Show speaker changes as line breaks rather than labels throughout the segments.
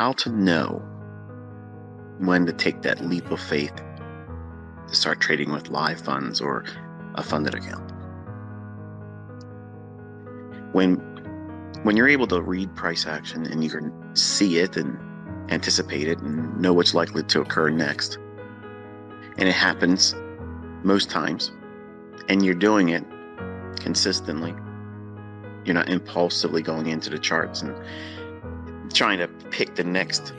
how to know when to take that leap of faith to start trading with live funds or a funded account. When you're able to read price action and you can see it and anticipate it and know what's likely to occur next, and it happens most times, and you're doing it consistently, you're not impulsively going into the charts and trying to pick the next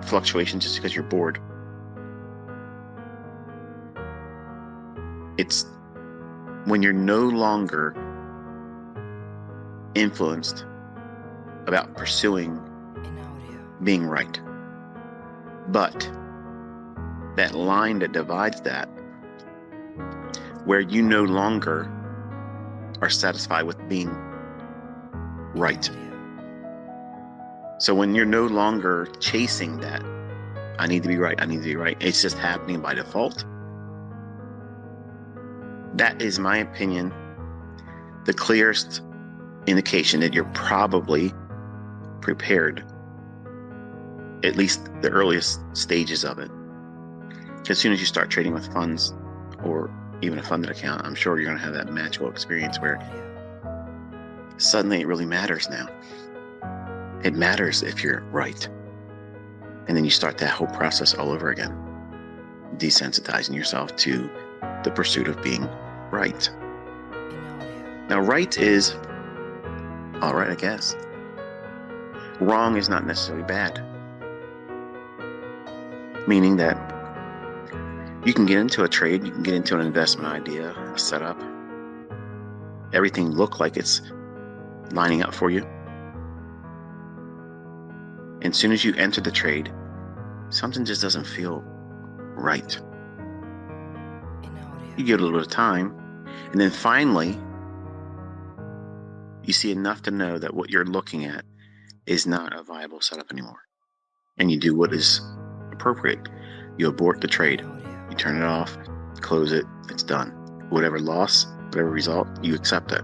fluctuation just because you're bored. It's when you're no longer influenced about pursuing being right, but that line that divides that, where you no longer are satisfied with being right. So when you're no longer chasing that, I need to be right, I need to be right, it's just happening by default. That is, my opinion, the clearest indication that you're probably prepared, at least the earliest stages of it. As soon as you start trading with funds or even a funded account, I'm sure you're going to have that magical experience where suddenly it really matters now. It matters if you're right. And then you start that whole process all over again, desensitizing yourself to the pursuit of being right. Now, right is all right, I guess. Wrong is not necessarily bad. Meaning that you can get into a trade, you can get into an investment idea, a setup, everything look like it's lining up for you. And as soon as you enter the trade, something just doesn't feel right. You give it a little bit of time, and then finally, you see enough to know that what you're looking at is not a viable setup anymore. And you do what is appropriate. You abort the trade. You turn it off, close it, it's done. Whatever loss, whatever result, you accept it.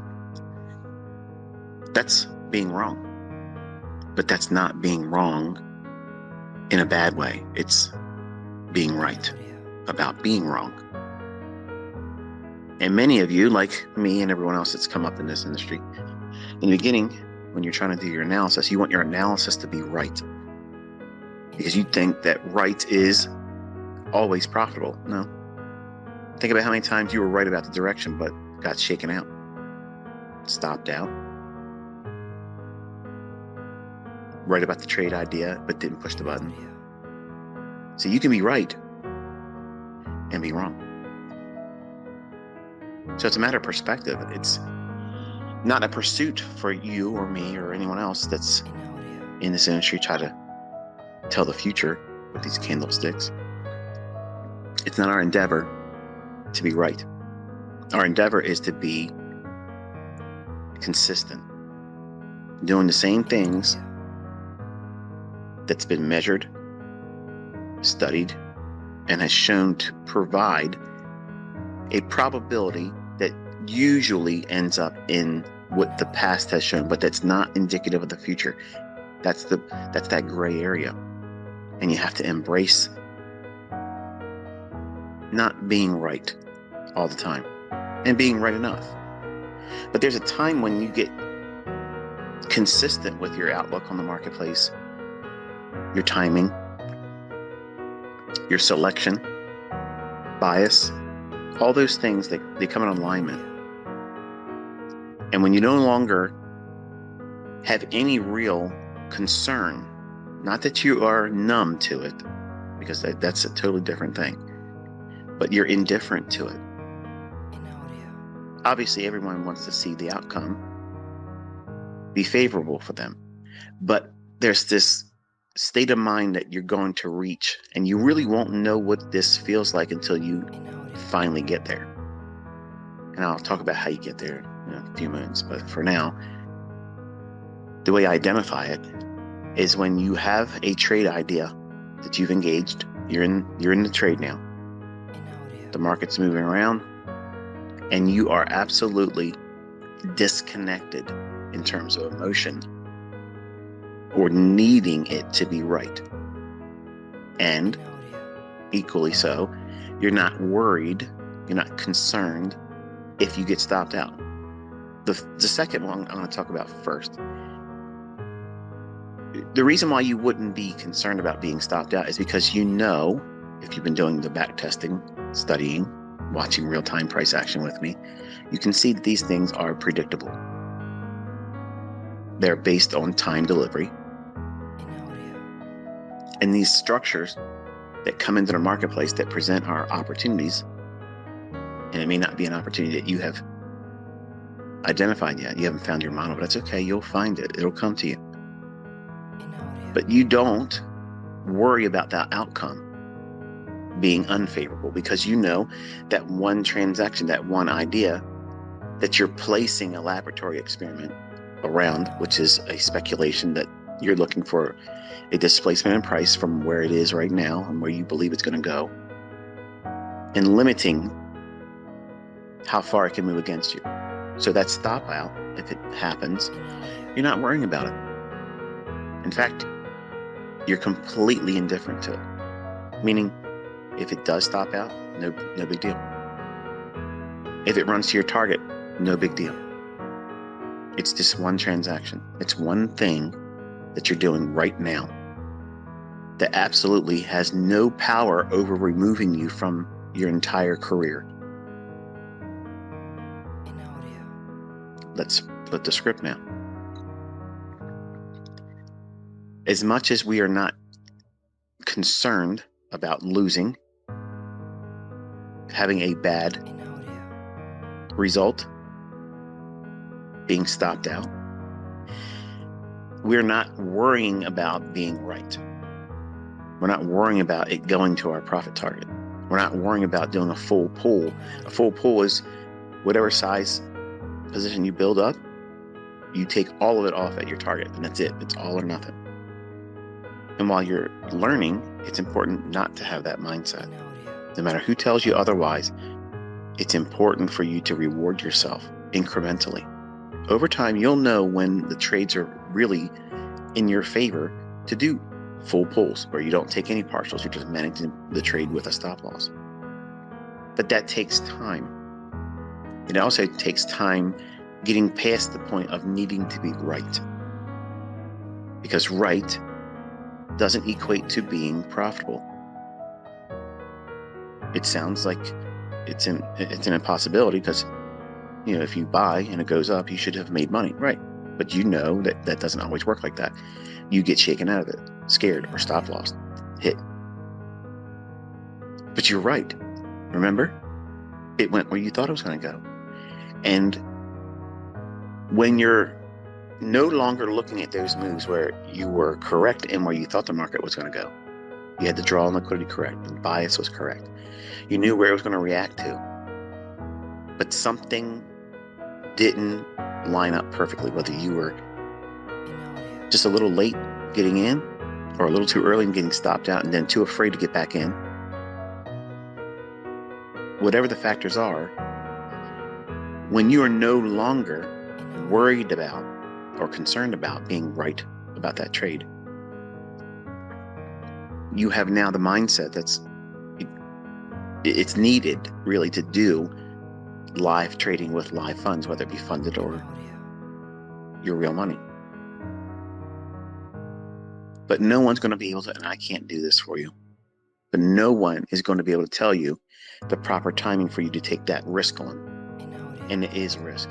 That's being wrong. But that's not being wrong in a bad way. It's being right about being wrong. And many of you, like me and everyone else that's come up in this industry, in the beginning, when you're trying to do your analysis, you want your analysis to be right. Because you think that right is always profitable. No. Think about how many times you were right about the direction, but got shaken out, stopped out. Right about the trade idea, but didn't push the button. So you can be right and be wrong. So it's a matter of perspective. It's not a pursuit for you or me or anyone else that's in this industry try to tell the future with these candlesticks. It's not our endeavor to be right. Our endeavor is to be consistent, doing the same things that's been measured, studied, and has shown to provide a probability that usually ends up in what the past has shown, but that's not indicative of the future. That's that gray area. And you have to embrace not being right all the time and being right enough. But there's a time when you get consistent with your outlook on the marketplace, your timing, your selection, bias, all those things that they come in alignment. And when you no longer have any real concern, not that you are numb to it, because that's a totally different thing, but you're indifferent to it. Obviously, everyone wants to see the outcome be favorable for them, but there's this state of mind that you're going to reach, and you really won't know what this feels like until you finally get there. And I'll talk about how you get there in a few minutes, but for now, the way I identify it is when you have a trade idea that you've engaged, you're in the trade now, the market's moving around, and you are absolutely disconnected in terms of emotion or needing it to be right. And equally so, you're not worried, you're not concerned if you get stopped out. The second one I'm going to talk about first. The reason why you wouldn't be concerned about being stopped out is because you know, if you've been doing the back testing, studying, watching real-time price action with me, you can see that these things are predictable. They're based on time delivery. And these structures that come into the marketplace that present our opportunities, and it may not be an opportunity that you have identified yet. You haven't found your model, but that's okay. You'll find it. It'll come to you. But you don't worry about that outcome being unfavorable, because you know that one transaction, that one idea that you're placing a laboratory experiment around, which is a speculation that you're looking for a displacement in price from where it is right now and where you believe it's going to go, and limiting how far it can move against you. So that stop out, if it happens, you're not worrying about it. In fact, you're completely indifferent to it. Meaning, if it does stop out, no big deal. If it runs to your target, no big deal. It's just one transaction. It's one thing that you're doing right now that absolutely has no power over removing you from your entire career. Let's flip the script now. As much as we are not concerned about losing, having a bad result, being stopped out, we're not worrying about being right. We're not worrying about it going to our profit target. We're not worrying about doing a full pull. A full pull is whatever size position you build up, you take all of it off at your target, and that's it. It's all or nothing. And while you're learning, it's important not to have that mindset. No matter who tells you otherwise, it's important for you to reward yourself incrementally. Over time, you'll know when the trades are really in your favor to do full pulls, where you don't take any partials, you're just managing the trade with a stop loss. But that takes time. It also takes time getting past the point of needing to be right. Because right doesn't equate to being profitable. It sounds like it's an impossibility, because if you buy and it goes up, you should have made money, right? But you know that doesn't always work like that. You get shaken out of it, scared, or stop loss, hit. But you're right. Remember, it went where you thought it was going to go. And when you're no longer looking at those moves where you were correct and where you thought the market was going to go, you had the draw and liquidity correct, the bias was correct. You knew where it was going to react to. But something didn't line up perfectly, whether you were just a little late getting in or a little too early and getting stopped out and then too afraid to get back in. Whatever the factors are, when you are no longer worried about or concerned about being right about that trade, you have now the mindset it's needed really to do live trading with live funds, whether it be funded or your real money. But no one's going to be able to, and I can't do this for you, but no one is going to be able to tell you the proper timing for you to take that risk on. And it is risk.